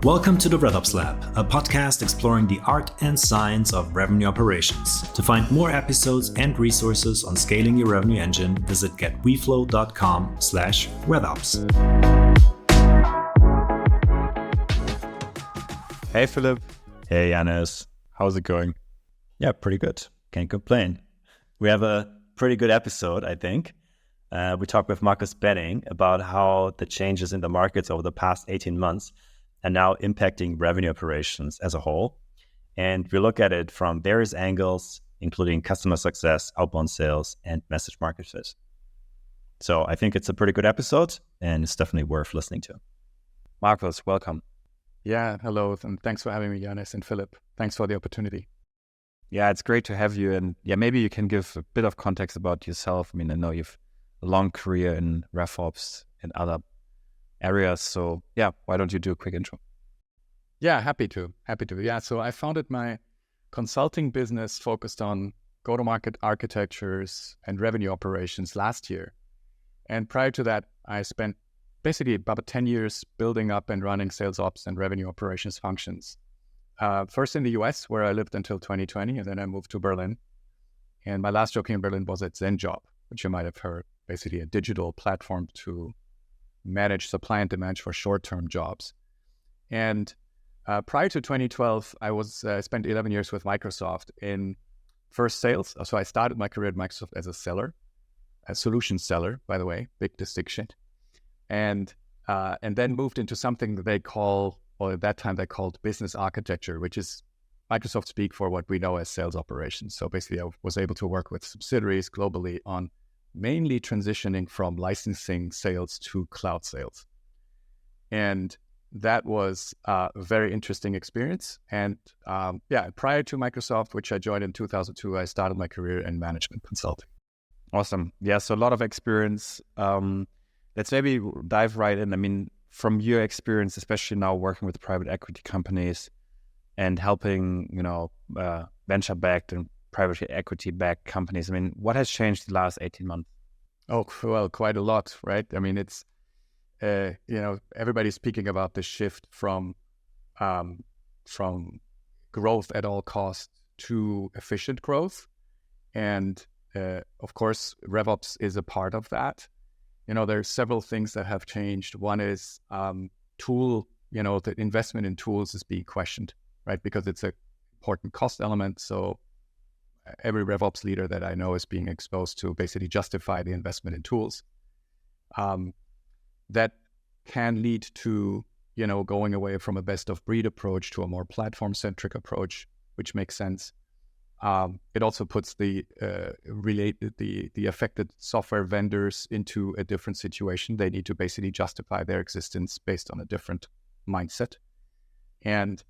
Welcome to the RevOps Lab, a podcast exploring the art and science of revenue operations. To find more episodes and resources on scaling your revenue engine, visit getweflow.com/RevOps. Hey, Philip. Hey, Janis. How's it going? Yeah, pretty good. Can't complain. We have a pretty good episode, I think. We talked with Marcus Benning about how the changes in the markets over the past 18 months are now impacting revenue operations as a whole. And we look at it from various angles, including customer success, outbound sales, and message market fit. So I think it's a pretty good episode, and it's definitely worth listening to. Marcus, welcome. Yeah, hello, and thanks for having me, Janis and Philip. Thanks for the opportunity. Yeah, it's great to have you. And yeah, maybe you can give a bit of context about yourself. I mean, I know you've a long career in RevOps and other areas. So yeah, why don't you do a quick intro? Yeah, happy to. Yeah, so I founded my consulting business focused on go-to-market architectures and revenue operations last year. And prior to that, I spent basically about 10 years building up and running sales ops and revenue operations functions. First in the US, where I lived until 2020, and then I moved to Berlin. And my last job here in Berlin was at ZenJob, which you might have heard, basically a digital platform to manage supply and demand for short-term jobs. And prior to 2012, I spent 11 years with Microsoft in first sales. So I started my career at Microsoft as a seller, a solution seller, by the way, big distinction. And then moved into something that they call, or at that time they called business architecture, which is Microsoft speak for what we know as sales operations. So basically I was able to work with subsidiaries globally on mainly transitioning from licensing sales to cloud sales. And that was a very interesting experience. And prior to Microsoft, which I joined in 2002, I started my career in management consulting. Awesome. Yeah, so a lot of experience. Let's maybe dive right in. I mean, from your experience, especially now working with private equity companies and helping, venture-backed and private equity-backed companies. I mean, what has changed the last 18 months? Oh, well, quite a lot, right? I mean, it's, everybody's speaking about the shift from growth at all costs to efficient growth. And of course, RevOps is a part of that. There's several things that have changed. One is the investment in tools is being questioned, right? Because it's an important cost element. So every RevOps leader that I know is being exposed to basically justify the investment in tools. That can lead to, going away from a best of breed approach to a more platform-centric approach, which makes sense. It also puts the affected software vendors into a different situation. They need to basically justify their existence based on a different mindset. And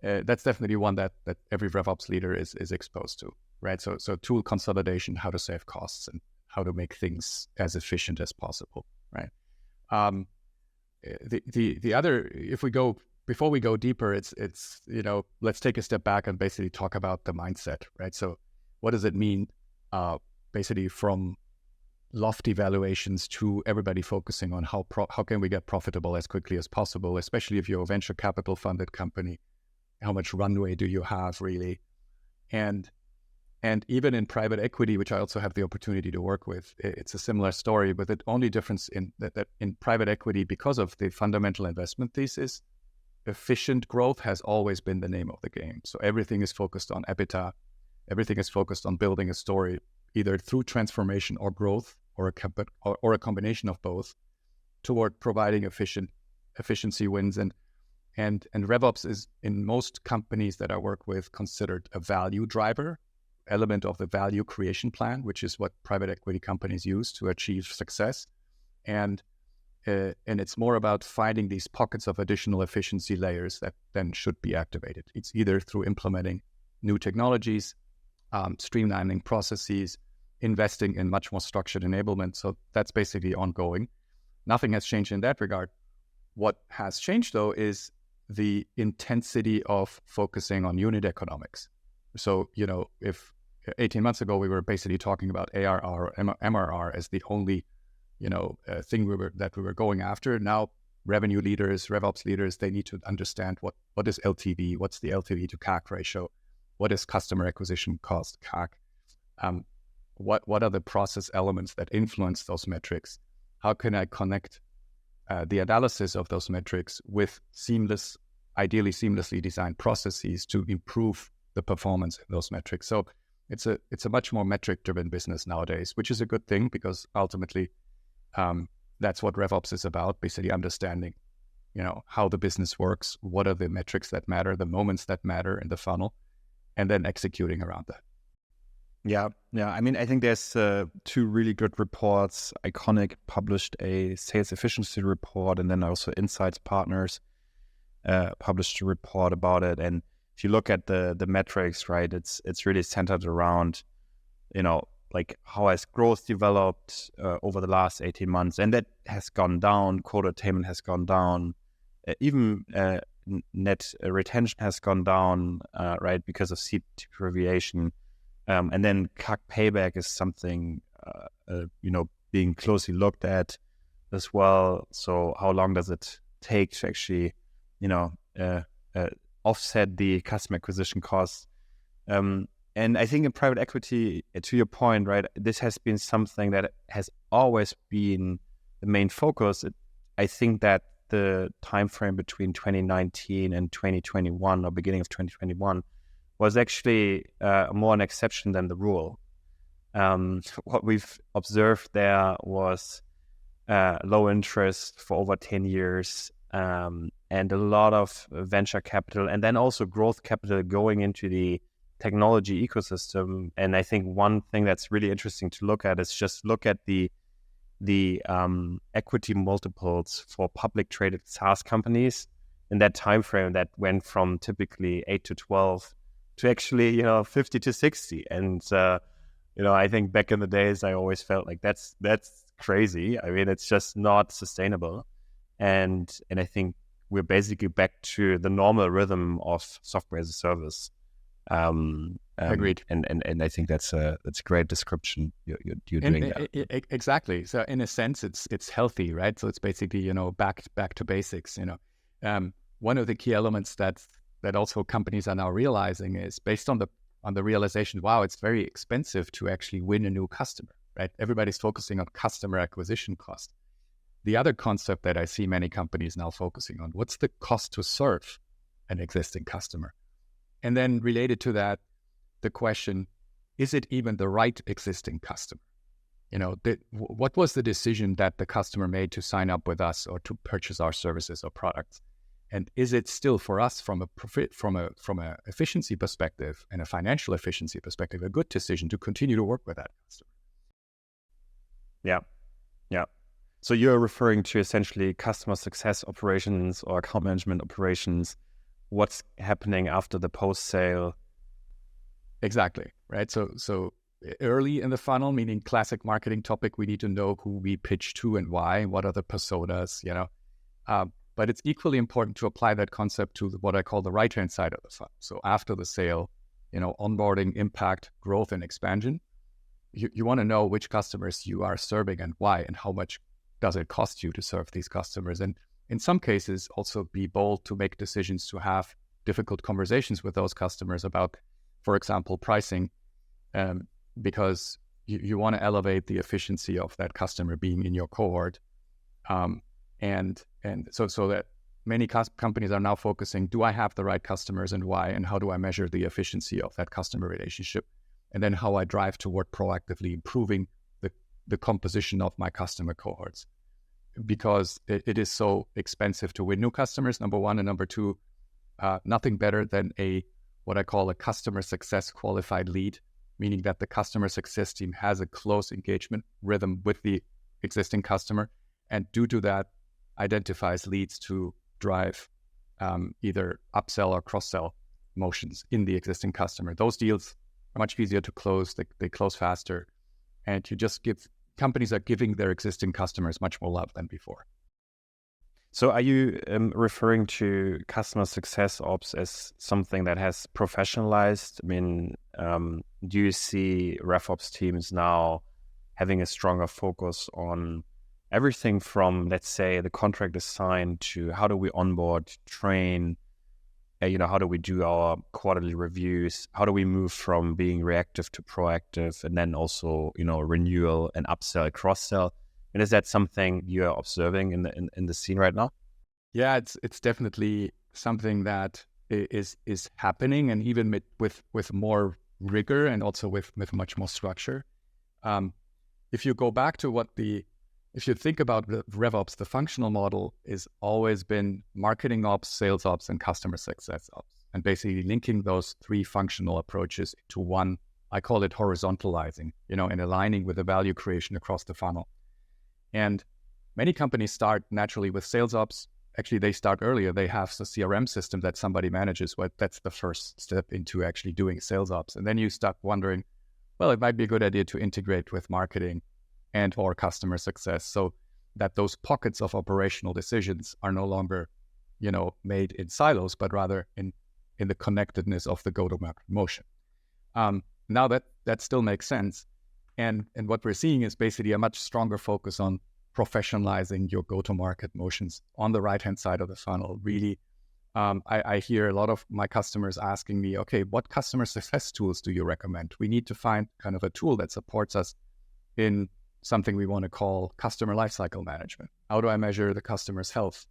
that's definitely one that every RevOps leader is exposed to, right? So tool consolidation, how to save costs and how to make things as efficient as possible, right? The other, before we go deeper, it's let's take a step back and basically talk about the mindset, right? So what does it mean basically from lofty valuations to everybody focusing on how can we get profitable as quickly as possible, especially if you're a venture capital funded company, how much runway do you have really? And even in private equity, which I also have the opportunity to work with, it's a similar story, but the only difference in that in private equity, because of the fundamental investment thesis, efficient growth has always been the name of the game. So everything is focused on EBITDA. Everything is focused on building a story, either through transformation or growth, or a combination of both, toward providing efficiency wins. And RevOps is, in most companies that I work with, considered a value driver, element of the value creation plan, which is what private equity companies use to achieve success. And it's more about finding these pockets of additional efficiency layers that then should be activated. It's either through implementing new technologies, streamlining processes, investing in much more structured enablement. So that's basically ongoing. Nothing has changed in that regard. What has changed, though, is the intensity of focusing on unit economics. So, if 18 months ago we were basically talking about ARR or MRR as the only thing we were going after. Now revenue leaders, RevOps leaders, they need to understand what is LTV, what's the LTV to CAC ratio, what is customer acquisition cost, CAC, what are the process elements that influence those metrics? How can I connect the analysis of those metrics with ideally seamlessly designed processes to improve the performance of those metrics? So it's a much more metric-driven business nowadays, which is a good thing because ultimately that's what RevOps is about, basically understanding, how the business works, what are the metrics that matter, the moments that matter in the funnel, and then executing around that. Yeah. I mean, I think there's two really good reports. Iconic published a sales efficiency report, and then also Insights Partners published a report about it. And if you look at the metrics, right, it's really centered around, like how has growth developed over the last 18 months, and that has gone down. Quota attainment has gone down. Even net retention has gone down, right, because of seat deprivation. And then CAC payback is something, being closely looked at as well. So how long does it take to actually, offset the customer acquisition costs? And I think in private equity, to your point, right, this has been something that has always been the main focus. I think that the time frame between 2019 and 2021 or beginning of 2021 was actually more an exception than the rule. What we've observed there was low interest for over 10 years and a lot of venture capital and then also growth capital going into the technology ecosystem. And I think one thing that's really interesting to look at is just look at the equity multiples for public traded SaaS companies in that time frame that went from typically 8 to 12 to actually 50 to 60. And I think back in the days I always felt like that's crazy. I mean, it's just not sustainable. And I think we're basically back to the normal rhythm of software as a service. Agreed. And I think that's a great description you're doing that. Exactly. So in a sense, it's healthy, right? So it's basically back to basics. One of the key elements that also companies are now realizing is based on the realization, wow, it's very expensive to actually win a new customer, right? Everybody's focusing on customer acquisition cost. The other concept that I see many companies now focusing on, what's the cost to serve an existing customer? And then related to that, the question, is it even the right existing customer? What was the decision that the customer made to sign up with us or to purchase our services or products? And is it still for us from a efficiency perspective and a financial efficiency perspective, a good decision to continue to work with that customer? Yeah. So you're referring to essentially customer success operations or account management operations, what's happening after the post-sale. Exactly, right? So early in the funnel, meaning classic marketing topic, we need to know who we pitch to and why, what are the personas, but it's equally important to apply that concept to what I call the right-hand side of the funnel. So after the sale, onboarding, impact, growth, and expansion, you want to know which customers you are serving and why, and how much does it cost you to serve these customers. And in some cases, also be bold to make decisions to have difficult conversations with those customers about, for example, pricing, because you want to elevate the efficiency of that customer being in your cohort. And so that many companies are now focusing, do I have the right customers and why, and how do I measure the efficiency of that customer relationship? And then how I drive toward proactively improving the composition of my customer cohorts. Because it is so expensive to win new customers, number one, and number two, nothing better than what I call a customer success qualified lead, meaning that the customer success team has a close engagement rhythm with the existing customer, and due to that, identifies leads to drive either upsell or cross-sell motions in the existing customer. Those deals are much easier to close, they close faster, and companies are giving their existing customers much more love than before. So are you referring to customer success ops as something that has professionalized? I mean, do you see RevOps teams now having a stronger focus on everything from, let's say, the contract is signed to how do we onboard, train, how do we do our quarterly reviews? How do we move from being reactive to proactive, and then also, renewal and upsell, cross-sell? And is that something you're observing in the scene right now? Yeah, it's definitely something that is happening, and even with more rigor and also with much more structure. If you go back to if you think about the RevOps, the functional model is always been marketing ops, sales ops, and customer success ops, and basically linking those three functional approaches to one. I call it horizontalizing, and aligning with the value creation across the funnel. And many companies start naturally with sales ops. Actually, they start earlier. They have a CRM system that somebody manages. That's the first step into actually doing sales ops. And then you start wondering, well, it might be a good idea to integrate with marketing and or customer success, so that those pockets of operational decisions are no longer, made in silos, but rather in the connectedness of the go-to-market motion. Now that still makes sense. And what we're seeing is basically a much stronger focus on professionalizing your go-to-market motions on the right-hand side of the funnel. Really, I hear a lot of my customers asking me, okay, what customer success tools do you recommend? We need to find kind of a tool that supports us in something we want to call customer lifecycle management. How do I measure the customer's health?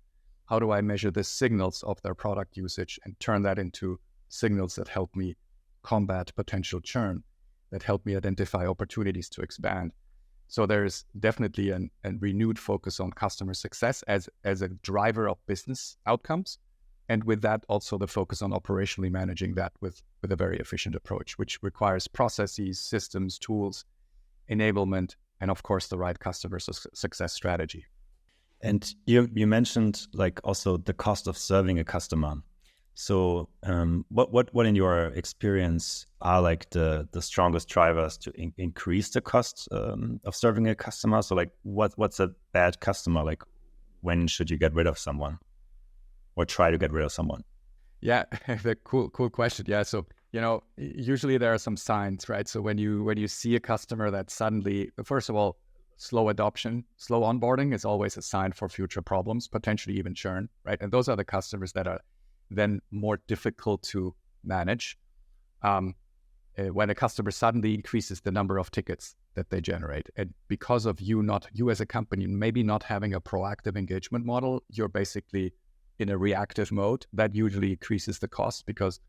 How do I measure the signals of their product usage and turn that into signals that help me combat potential churn, that help me identify opportunities to expand? So there's definitely a renewed focus on customer success as a driver of business outcomes. And with that, also the focus on operationally managing that with a very efficient approach, which requires processes, systems, tools, enablement, and of course, the right customer success strategy. And you mentioned like also the cost of serving a customer. So what in your experience are like the strongest drivers to increase the cost of serving a customer? So like what's a bad customer? Like when should you get rid of someone or try to get rid of someone? Yeah, the cool question. Yeah, so usually there are some signs, right? So when you see a customer that suddenly, first of all, slow adoption, slow onboarding is always a sign for future problems, potentially even churn, right? And those are the customers that are then more difficult to manage. When a customer suddenly increases the number of tickets that they generate, and because of you as a company, maybe not having a proactive engagement model, you're basically in a reactive mode. That usually increases the cost because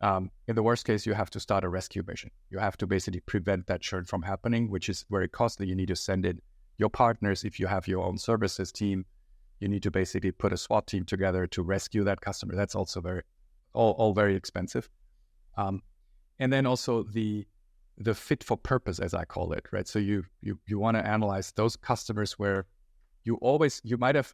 in the worst case, you have to start a rescue mission. You have to basically prevent that churn from happening, which is very costly. You need to send in your partners. If you have your own services team, you need to basically put a SWAT team together to rescue that customer. That's also all very expensive. And then also the fit for purpose, as I call it, right? So you want to analyze those customers where you might have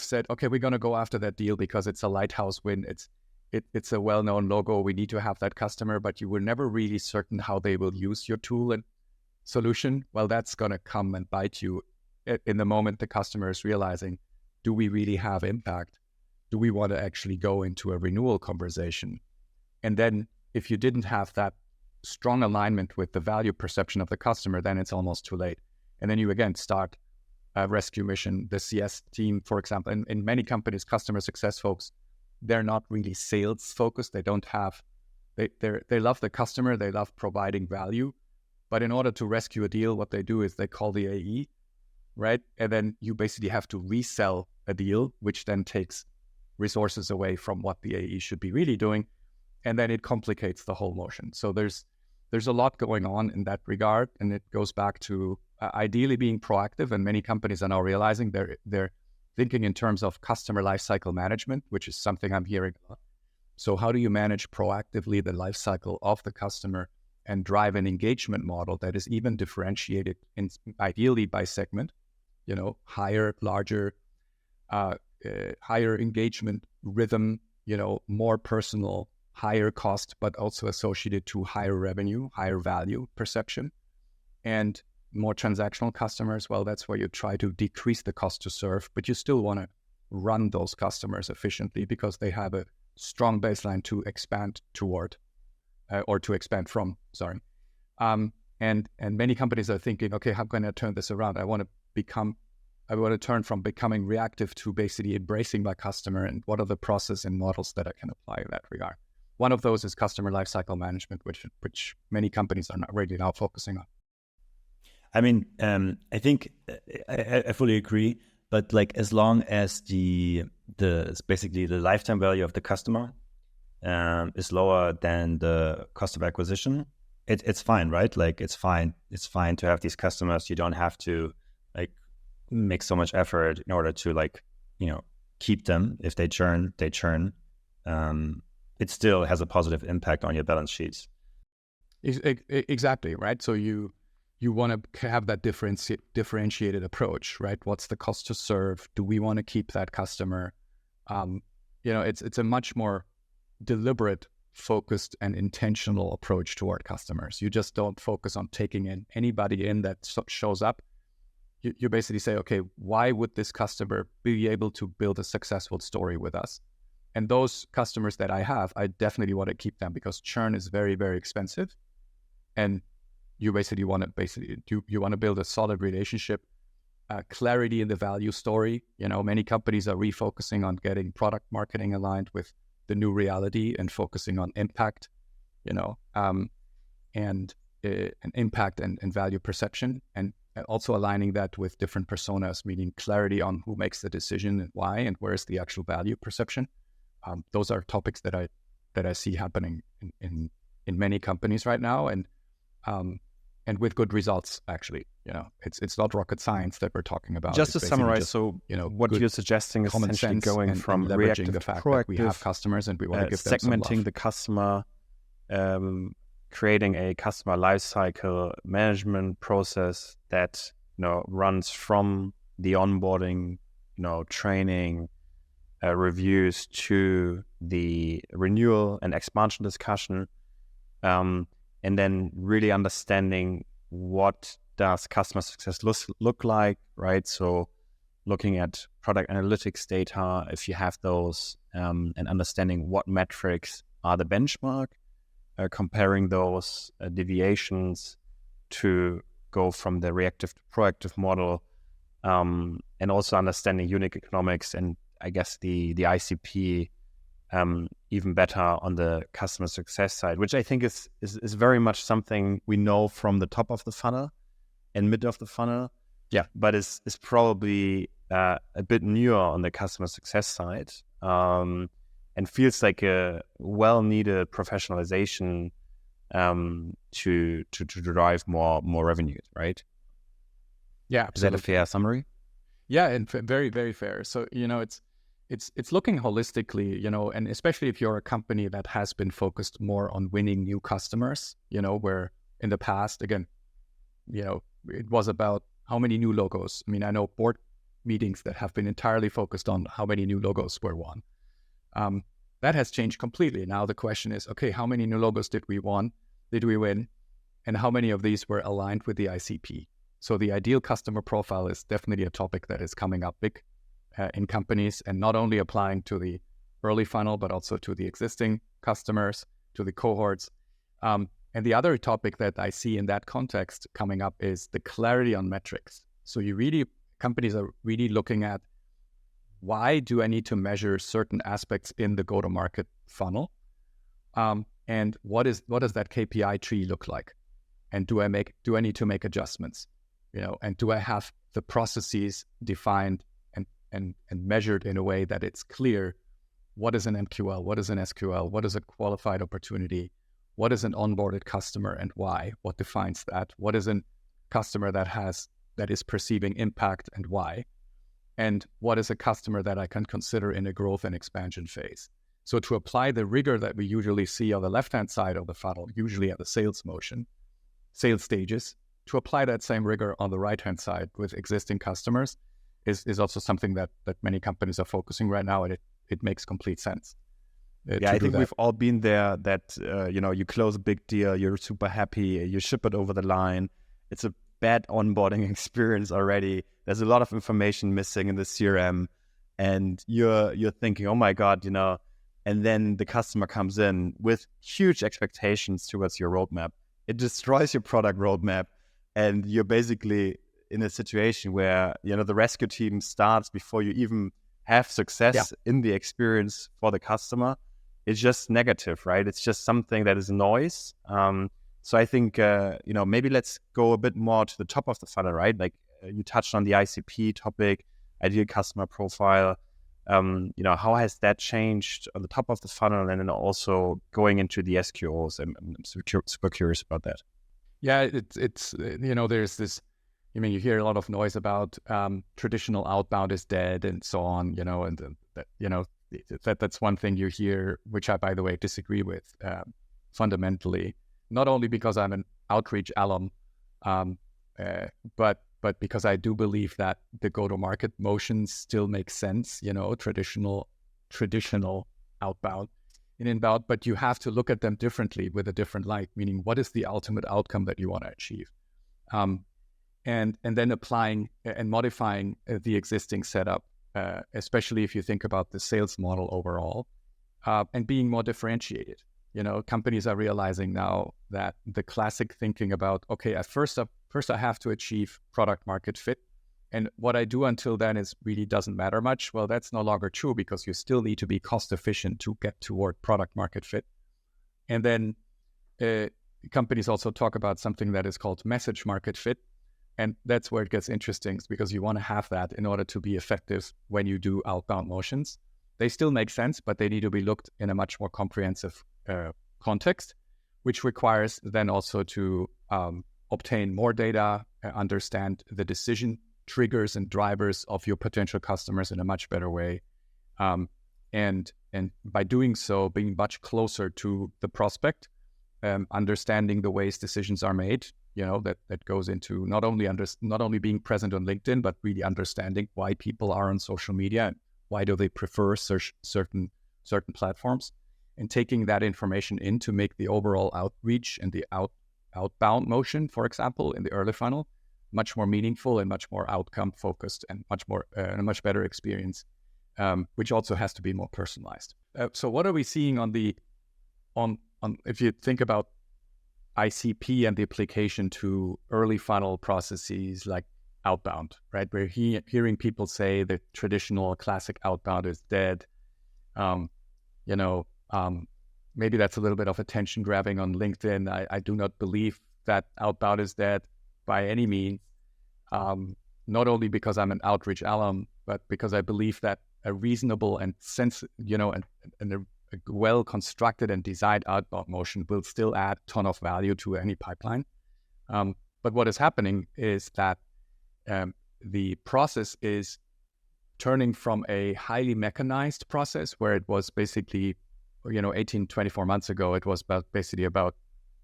said, okay, we're going to go after that deal because it's a lighthouse win. It's a well-known logo. We need to have that customer, but you were never really certain how they will use your tool and solution. Well, that's going to come and bite you in the moment the customer is realizing, do we really have impact? Do we want to actually go into a renewal conversation? And then if you didn't have that strong alignment with the value perception of the customer, then it's almost too late. And then you again start a rescue mission. The CS team, for example, in many companies, customer success folks, they're not really sales focused. They don't have, they love the customer. They love providing value. But in order to rescue a deal, what they do is they call the AE, right? And then you basically have to resell a deal, which then takes resources away from what the AE should be really doing. And then it complicates the whole motion. So there's a lot going on in that regard. And it goes back to ideally being proactive. And many companies are now realizing they're thinking in terms of customer lifecycle management, which is something I'm hearing a lot. So how do you manage proactively the lifecycle of the customer and drive an engagement model that is even differentiated ideally by segment, higher, larger, higher engagement rhythm, more personal, higher cost, but also associated to higher revenue, higher value perception, and more transactional customers. Well, that's where you try to decrease the cost to serve, but you still want to run those customers efficiently because they have a strong baseline to expand toward or to expand from, sorry. And many companies are thinking, okay, how can I turn this around? I want to turn from becoming reactive to basically embracing my customer, and what are the process and models that I can apply in that regard. One of those is customer lifecycle management, which many companies are not really now focusing on. I mean, I think I fully agree, but like as long as basically the lifetime value of the customer is lower than the cost of acquisition, it's fine, right? Like it's fine to have these customers. You don't have to like make so much effort in order to like, keep them. If they churn, they churn. It still has a positive impact on your balance sheets. Exactly, right? So you want to have that differentiated approach, right? What's the cost to serve? Do we want to keep that customer? It's a much more deliberate, focused, and intentional approach toward customers. You just don't focus on taking anybody in that shows up. You basically say, okay, why would this customer be able to build a successful story with us? And those customers that I have, I definitely want to keep them, because churn is very, very expensive. And you basically want to build a solid relationship, clarity in the value story. Many companies are refocusing on getting product marketing aligned with the new reality and focusing on impact, and impact and value perception, and also aligning that with different personas, meaning clarity on who makes the decision and why, and where's the actual value perception. Those are topics that I see happening in many companies right now, and with good results. Actually, it's not rocket science that we're talking about. Just to summarize, what you're suggesting is essentially going from reactive the to fact proactive, that we have customers and we want to give them segmenting some love. the customer, creating a customer lifecycle management process that runs from the onboarding, training, reviews to the renewal and expansion discussion, and then really understanding what does customer success look like, right? So looking at product analytics data, if you have those, and understanding what metrics are the benchmark, comparing those deviations to go from the reactive to proactive model, and also understanding unit economics and I guess the ICP even better on the customer success side, which I think is very much something we know from the top of the funnel and mid of the funnel. Yeah, but is probably a bit newer on the customer success side, and feels like a well-needed professionalization to drive more revenues, right? Yeah, absolutely. Is that a fair summary? Yeah, and very, very fair. So, it's looking holistically, and especially if you're a company that has been focused more on winning new customers, where in the past, again, it was about how many new logos. I mean, I know board meetings that have been entirely focused on how many new logos were won. That has changed completely. Now the question is, okay, how many new logos did we win? And how many of these were aligned with the ICP? So the ideal customer profile is definitely a topic that is coming up big in companies, and not only applying to the early funnel, but also to the existing customers, to the cohorts. And the other topic that I see in that context coming up is the clarity on metrics. So companies are really looking at, why do I need to measure certain aspects in the go-to-market funnel? And what does that KPI tree look like? And do I need to make adjustments? And do I have the processes defined and measured in a way that it's clear what is an MQL, what is an SQL, what is a qualified opportunity, what is an onboarded customer and why, what defines that, what is a customer that is perceiving impact and why, and what is a customer that I can consider in a growth and expansion phase. So to apply the rigor that we usually see on the left-hand side of the funnel, usually at the sales stages, to apply that same rigor on the right-hand side with existing customers is also something that many companies are focusing right now, and it makes complete sense. I think we've all been there, that, you close a big deal, you're super happy, you ship it over the line. It's a bad onboarding experience already. There's a lot of information missing in the CRM, and you're thinking, oh my God, and then the customer comes in with huge expectations towards your roadmap. It destroys your product roadmap, and you're basically in a situation where, the rescue team starts before you even have success in the experience for the customer, it's just negative, right? It's just something that is noise. So I think, maybe let's go a bit more to the top of the funnel, right? Like you touched on the ICP topic, ideal customer profile. How has that changed on the top of the funnel, and then also going into the SQLs? I'm super curious about that. Yeah, it's there's this. You hear a lot of noise about traditional outbound is dead and so on. That's one thing you hear, which I, by the way, disagree with fundamentally. Not only because I'm an outreach alum, but because I do believe that the go-to-market motions still make sense. Traditional outbound and inbound, but you have to look at them differently with a different light. Meaning, what is the ultimate outcome that you want to achieve? And then applying and modifying the existing setup, especially if you think about the sales model overall, and being more differentiated. Companies are realizing now that the classic thinking about, okay, first I have to achieve product market fit, and what I do until then really doesn't matter much. Well, that's no longer true, because you still need to be cost efficient to get toward product market fit. And then companies also talk about something that is called message market fit. And that's where it gets interesting, because you want to have that in order to be effective when you do outbound motions. They still make sense, but they need to be looked in a much more comprehensive context, which requires then also to obtain more data, understand the decision triggers and drivers of your potential customers in a much better way. And by doing so, being much closer to the prospect, understanding the ways decisions are made. That goes into not only being present on LinkedIn, but really understanding why people are on social media and why do they prefer certain platforms, and taking that information in to make the overall outreach and the outbound motion, for example, in the early funnel, much more meaningful and much more outcome focused and a much better experience, which also has to be more personalized. So what are we seeing on if you think about ICP and the application to early funnel processes like outbound, right? We're hearing people say the traditional classic outbound is dead. Maybe that's a little bit of attention grabbing on LinkedIn. I do not believe that outbound is dead by any means. Not only because I'm an outreach alum, but because I believe that a reasonable and a well constructed and designed outbound motion will still add a ton of value to any pipeline. But what is happening is that the process is turning from a highly mechanized process, where it was basically, 18, 24 months ago, it was basically about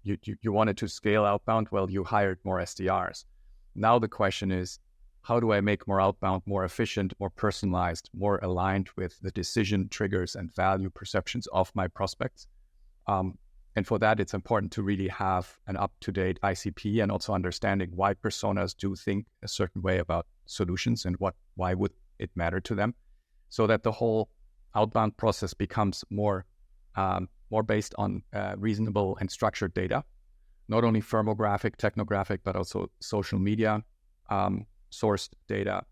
you wanted to scale outbound. Well, you hired more SDRs. Now the question is, how do I make more outbound more efficient, more personalized, more aligned with the decision triggers and value perceptions of my prospects? And for that, it's important to really have an up-to-date ICP, and also understanding why personas do think a certain way about solutions and why would it matter to them, so that the whole outbound process becomes more based on reasonable and structured data, not only firmographic, technographic, but also social media sourced data,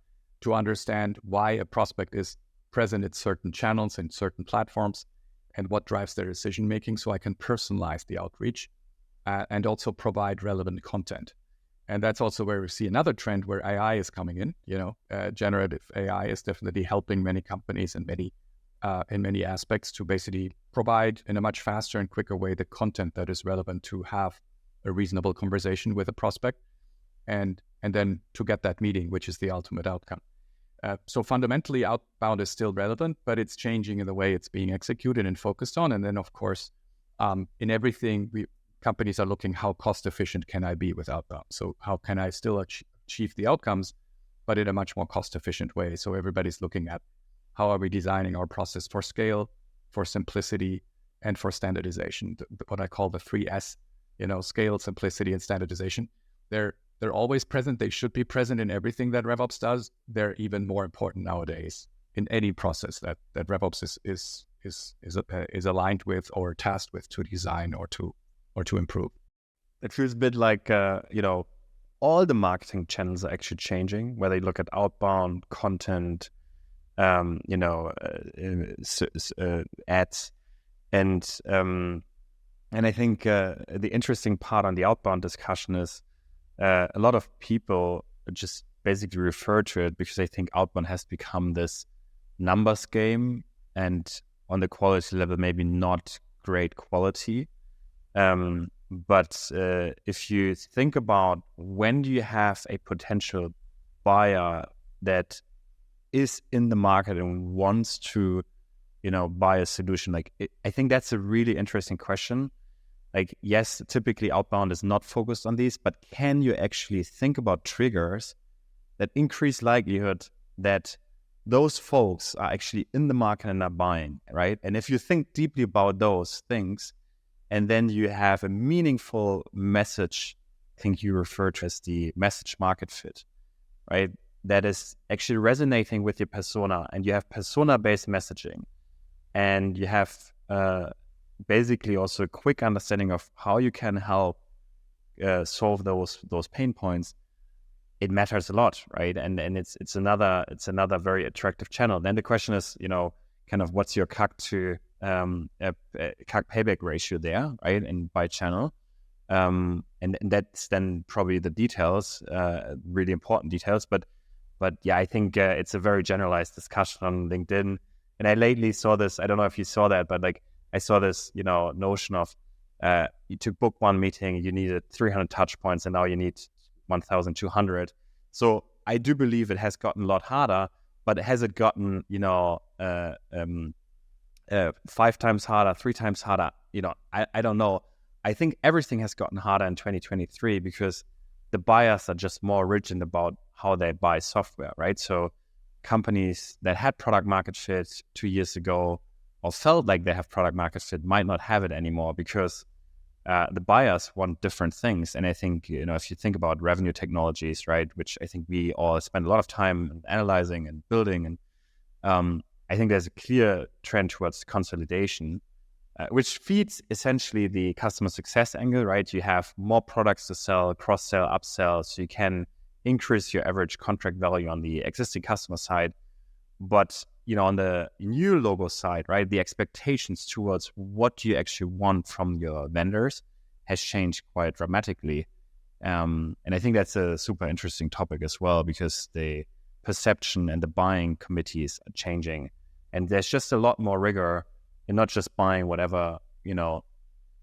to understand why a prospect is present in certain channels and certain platforms, and what drives their decision making, so I can personalize the outreach and also provide relevant content. And that's also where we see another trend where AI is coming in. Generative AI is definitely helping many companies and in many aspects to basically provide in a much faster and quicker way the content that is relevant to have a reasonable conversation with a prospect, and then to get that meeting, which is the ultimate outcome. So fundamentally, outbound is still relevant, but it's changing in the way it's being executed and focused on. And then, of course, in everything, companies are looking, how cost efficient can I be with outbound? So how can I still achieve the outcomes, but in a much more cost efficient way? So everybody's looking at, how are we designing our process for scale, for simplicity, and for standardization? What I call the 3S, scale, simplicity, and standardization. They're always present. They should be present in everything that RevOps does. They're even more important nowadays in any process that RevOps is aligned with or tasked with to design or to improve. It feels a bit like all the marketing channels are actually changing, whether you look at outbound content, ads, and I think the interesting part on the outbound discussion is a lot of people just basically refer to it because they think outbound has become this numbers game, and on the quality level, maybe not great quality. But if you think about when do you have a potential buyer that is in the market and wants to, buy a solution, I think that's a really interesting question. Yes, typically outbound is not focused on these, but can you actually think about triggers that increase likelihood that those folks are actually in the market and are buying, right? And if you think deeply about those things, and then you have a meaningful message, I think you refer to as the message market fit, right? That is actually resonating with your persona, and you have persona-based messaging, and you have basically also a quick understanding of how you can help solve those pain points. It matters a lot, right? And it's another very attractive channel. Then the question is, kind of what's your CAC to CAC payback ratio there, right? And by channel, and that's then probably the details, really important details. But yeah, I think it's a very generalized discussion on LinkedIn. And I lately saw this. I don't know if you saw that, but I saw this, notion of to book one meeting, you needed 300 touch points, and now you need 1,200. So I do believe it has gotten a lot harder, but has it gotten, 5 times harder, 3 times harder? I don't know. I think everything has gotten harder in 2023 because the buyers are just more rigid about how they buy software, right? So companies that had product market fit 2 years ago or felt like they have product market fit might not have it anymore because the buyers want different things. And I think, if you think about revenue technologies, right, which I think we all spend a lot of time analyzing and building, and I think there's a clear trend towards consolidation, which feeds essentially the customer success angle, right? You have more products to sell, cross-sell, upsell, so you can increase your average contract value on the existing customer side. But, on the new logo side, right, the expectations towards what you actually want from your vendors has changed quite dramatically. And I think that's a super interesting topic as well, because the perception and the buying committees are changing. And there's just a lot more rigor in not just buying whatever,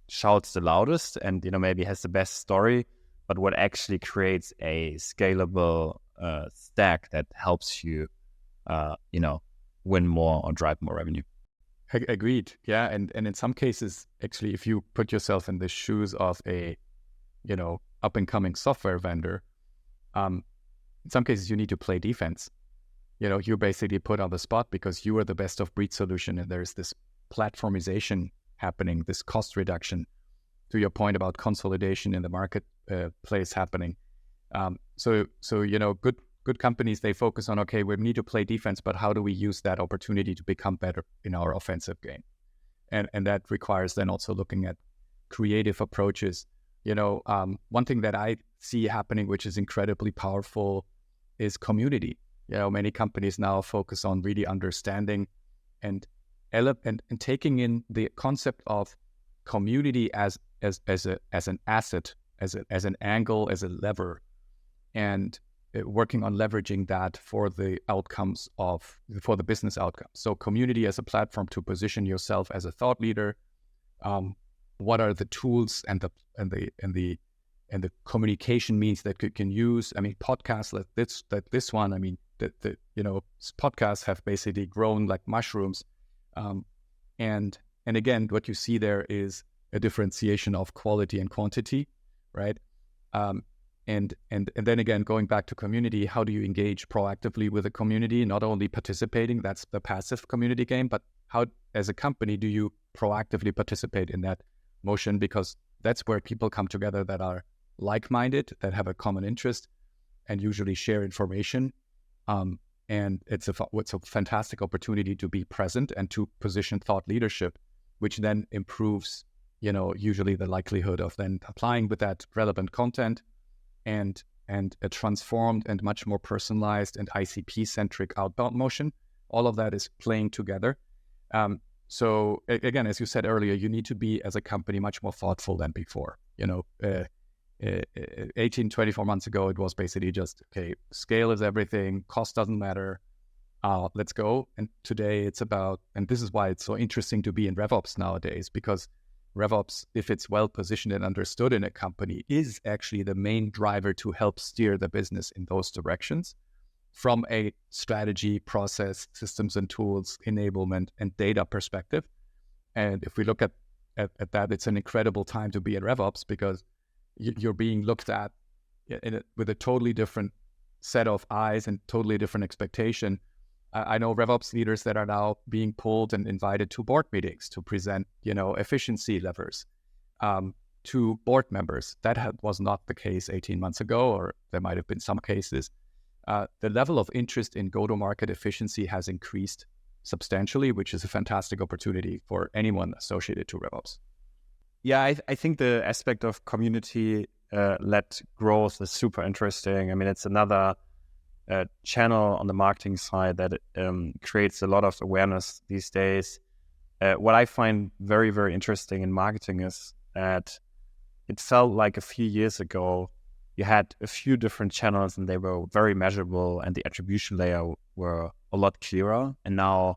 shouts the loudest and, maybe has the best story, but what actually creates a scalable stack that helps you, win more or drive more revenue. Agreed. Yeah. And in some cases, actually, if you put yourself in the shoes of a, up and coming software vendor, in some cases you need to play defense. You're basically put on the spot because you are the best of breed solution, and there's this platformization happening, this cost reduction, to your point about consolidation in the marketplace happening. So good companies, they focus on, okay, we need to play defense, but how do we use that opportunity to become better in our offensive game? And that requires then also looking at creative approaches. One thing that I see happening, which is incredibly powerful, is community. Many companies now focus on really understanding and taking in the concept of community as an asset, as an angle, as a lever, and working on leveraging that for the business outcomes. So community as a platform to position yourself as a thought leader. What are the tools and the communication means that you can use? I mean, podcasts like this one. I mean, podcasts have basically grown like mushrooms. And again, what you see there is a differentiation of quality and quantity, right? And then again, going back to community, how do you engage proactively with the community? Not only participating, that's the passive community game, but how, as a company, do you proactively participate in that motion? Because that's where people come together that are like-minded, that have a common interest, and usually share information. And it's a fantastic opportunity to be present and to position thought leadership, which then improves, usually the likelihood of then applying with that relevant content and and a transformed and much more personalized and ICP-centric outbound motion. All of that is playing together. So again, as you said earlier, you need to be, as a company, much more thoughtful than before. 18, 24 months ago, it was basically just, okay, scale is everything, cost doesn't matter, let's go. And today it's about, and this is why it's so interesting to be in RevOps nowadays, because RevOps, if it's well positioned and understood in a company, is actually the main driver to help steer the business in those directions from a strategy, process, systems and tools, enablement, and data perspective. And if we look at that, it's an incredible time to be in RevOps, because you're being looked at with a totally different set of eyes and totally different expectation. I know RevOps leaders that are now being pulled and invited to board meetings to present, efficiency levers to board members. That was not the case 18 months ago, or there might have been some cases. The level of interest in go-to-market efficiency has increased substantially, which is a fantastic opportunity for anyone associated to RevOps. Yeah, I think the aspect of community-led growth is super interesting. I mean, it's another channel on the marketing side that creates a lot of awareness these days. What I find very, very interesting in marketing is that it felt like a few years ago, you had a few different channels and they were very measurable and the attribution layer were a lot clearer. And now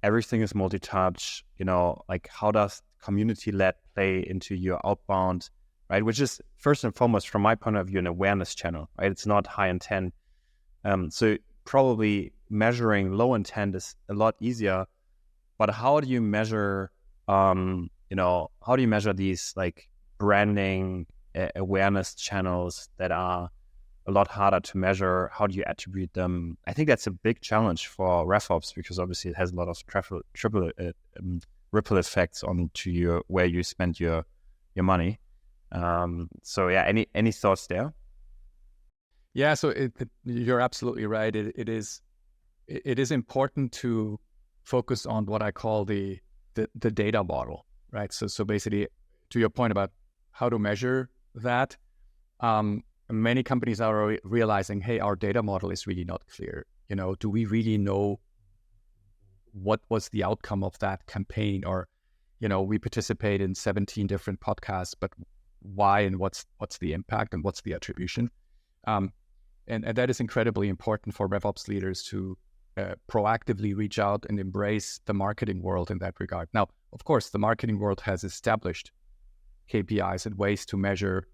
everything is multi-touch, like how does community-led play into your outbound, right? Which is first and foremost, from my point of view, an awareness channel, right? It's not high intent. So probably measuring low intent is a lot easier, but how do you measure, how do you measure these like branding awareness channels that are a lot harder to measure? How do you attribute them? I think that's a big challenge for RevOps, because obviously it has a lot of ripple effects onto where you spend your money. So yeah, any thoughts there? Yeah, so you're absolutely right. It is important to focus on what I call the data model, right? So basically, to your point about how to measure that, many companies are realizing, hey, our data model is really not clear. Do we really know what was the outcome of that campaign? Or, we participate in 17 different podcasts, but why and what's the impact and what's the attribution? And that is incredibly important for RevOps leaders to proactively reach out and embrace the marketing world in that regard. Now, of course, the marketing world has established KPIs and ways to measure,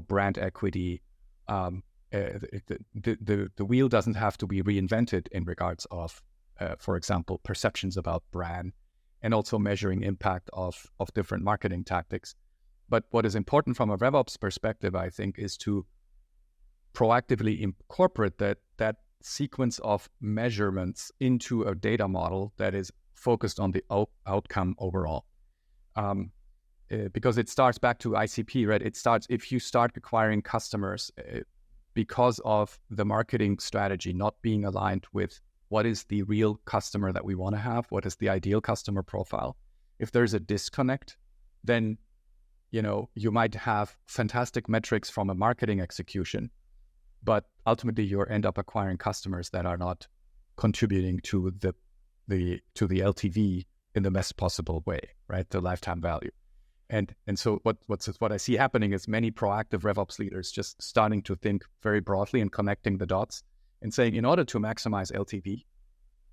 brand equity. The wheel doesn't have to be reinvented in regards of, for example, perceptions about brand, and also measuring impact of different marketing tactics. But what is important from a RevOps perspective, I think, is to proactively incorporate that sequence of measurements into a data model that is focused on the outcome overall. Because it starts back to ICP, right? It starts, if you start acquiring customers because of the marketing strategy not being aligned with what is the real customer that we want to have, what is the ideal customer profile. If there's a disconnect, then you might have fantastic metrics from a marketing execution, but ultimately you end up acquiring customers that are not contributing to the LTV in the best possible way, right? The lifetime value. And so what I see happening is many proactive RevOps leaders just starting to think very broadly and connecting the dots and saying, in order to maximize LTV,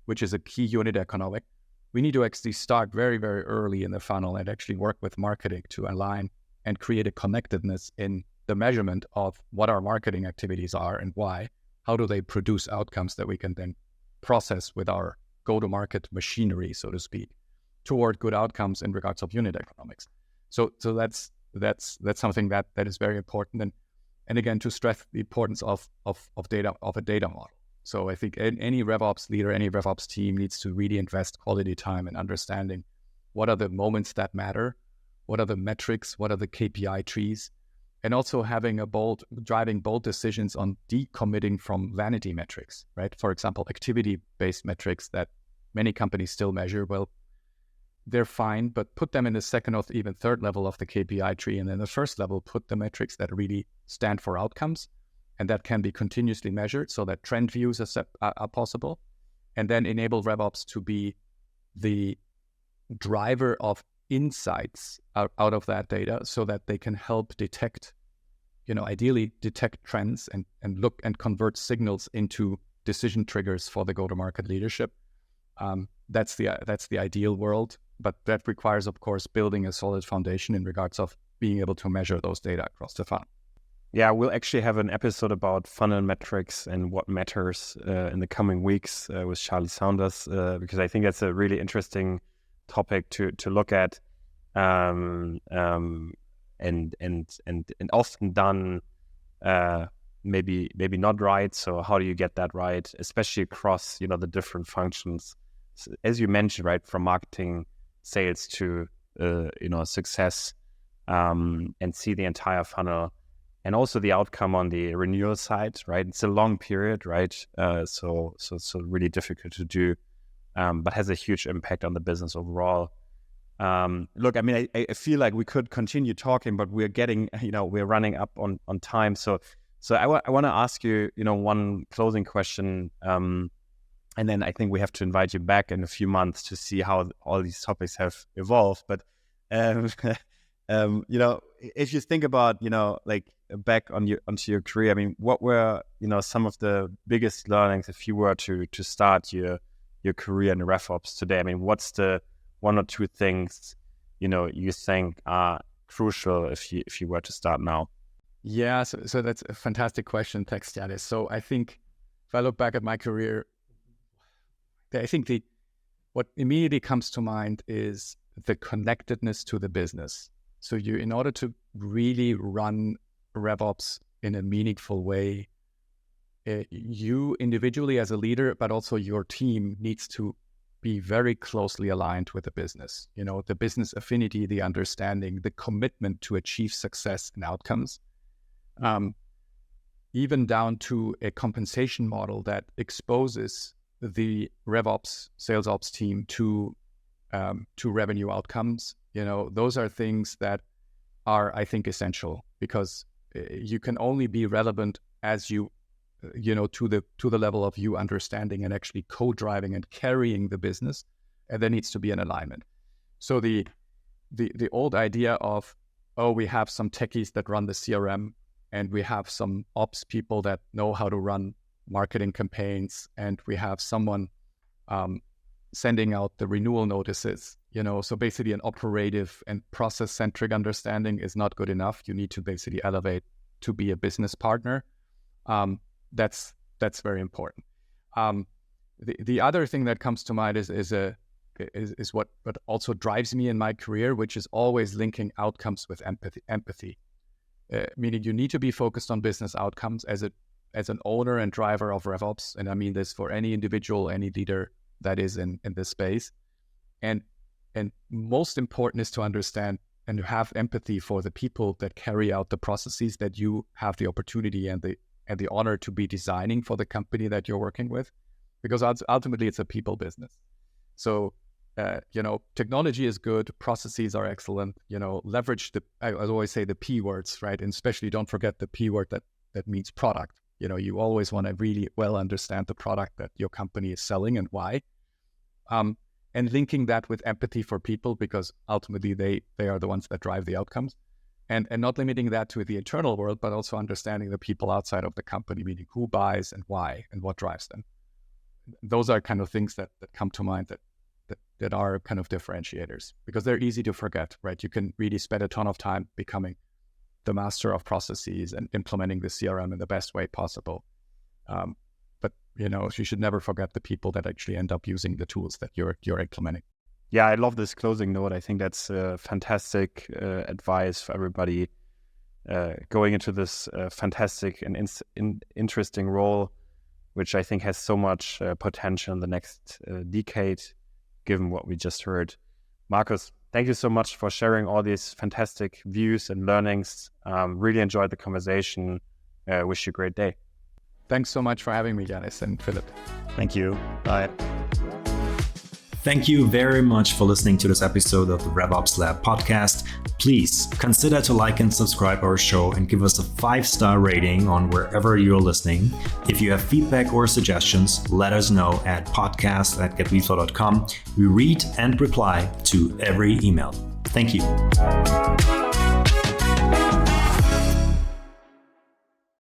which is a key unit economic, we need to actually start very, very early in the funnel and actually work with marketing to align and create a connectedness in the measurement of what our marketing activities are and why. How do they produce outcomes that we can then process with our go-to-market machinery, so to speak, toward good outcomes in regards of unit economics. So that's something that is very important. And again, to stress the importance of a data model. So I think any RevOps leader, any RevOps team needs to really invest quality time in understanding what are the moments that matter, what are the metrics, what are the KPI trees, and also driving bold decisions on decommitting from vanity metrics, right? For example, activity-based metrics that many companies still measure. Well, they're fine, but put them in the second or even third level of the KPI tree. And then the first level, put the metrics that really stand for outcomes and that can be continuously measured so that trend views are possible, and then enable RevOps to be the driver of insights out of that data so that they can help detect, ideally detect trends and look and convert signals into decision triggers for the go-to-market leadership. That's the ideal world, but that requires, of course, building a solid foundation in regards of being able to measure those data across the funnel. Yeah, we'll actually have an episode about funnel metrics and what matters in the coming weeks with Charlie Saunders, because I think that's a really interesting topic to look at, and often done maybe not right. So how do you get that right, especially across the different functions, so, as you mentioned, right, from marketing, sales to success, and see the entire funnel. And also the outcome on the renewal side, right? It's a long period, right? So really difficult to do, but has a huge impact on the business overall. Look, I mean, I feel like we could continue talking, but we're getting, we're running up on time. So I want to ask you, one closing question, and then I think we have to invite you back in a few months to see how all these topics have evolved. But if you think about, like back onto your career, I mean, what were, some of the biggest learnings if you were to start your career in RevOps today? I mean, what's the one or two things, you think are crucial if you were to start now? Yeah, so that's a fantastic question. Thanks, Janis. So I think if I look back at my career, I think what immediately comes to mind is the connectedness to the business. So in order to really run RevOps in a meaningful way, you individually as a leader, but also your team needs to be very closely aligned with the business. The business affinity, the understanding, the commitment to achieve success and outcomes, even down to a compensation model that exposes the RevOps, sales ops team to revenue outcomes. Those are things that are, I think, essential, because you can only be relevant as you to the level of you understanding and actually co-driving and carrying the business, and there needs to be an alignment. So the old idea of, we have some techies that run the CRM, and we have some ops people that know how to run marketing campaigns, and we have someone sending out the renewal notices, so basically an operative and process-centric understanding is not good enough. You need to basically elevate to be a business partner. That's very important. The other thing that comes to mind is what also drives me in my career, which is always linking outcomes with empathy. Meaning you need to be focused on business outcomes as an owner and driver of RevOps, and I mean this for any individual, any leader that is in this space. And most important is to understand and to have empathy for the people that carry out the processes that you have the opportunity and the honor to be designing for the company that you're working with, because ultimately it's a people business. So, technology is good, processes are excellent, leverage I always say the P words, right? And especially don't forget the P word that means product. You always want to really well understand the product that your company is selling and why. And linking that with empathy for people, because ultimately they are the ones that drive the outcomes. And not limiting that to the internal world, but also understanding the people outside of the company, meaning who buys and why and what drives them. Those are kind of things that come to mind that are kind of differentiators, because they're easy to forget, right? You can really spend a ton of time becoming the master of processes and implementing the CRM in the best way possible. But you should never forget the people that actually end up using the tools that you're implementing. Yeah, I love this closing note. I think that's fantastic advice for everybody going into this fantastic and interesting role, which I think has so much potential in the next decade, given what we just heard. Markus, thank you so much for sharing all these fantastic views and learnings. Really enjoyed the conversation. Wish you a great day. Thanks so much for having me, Janis and Philip. Thank you. Bye. Thank you very much for listening to this episode of the RevOps Lab podcast. Please consider to like and subscribe our show and give us a 5-star rating on wherever you're listening. If you have feedback or suggestions, let us know at podcast@getweflow.com. We read and reply to every email. Thank you.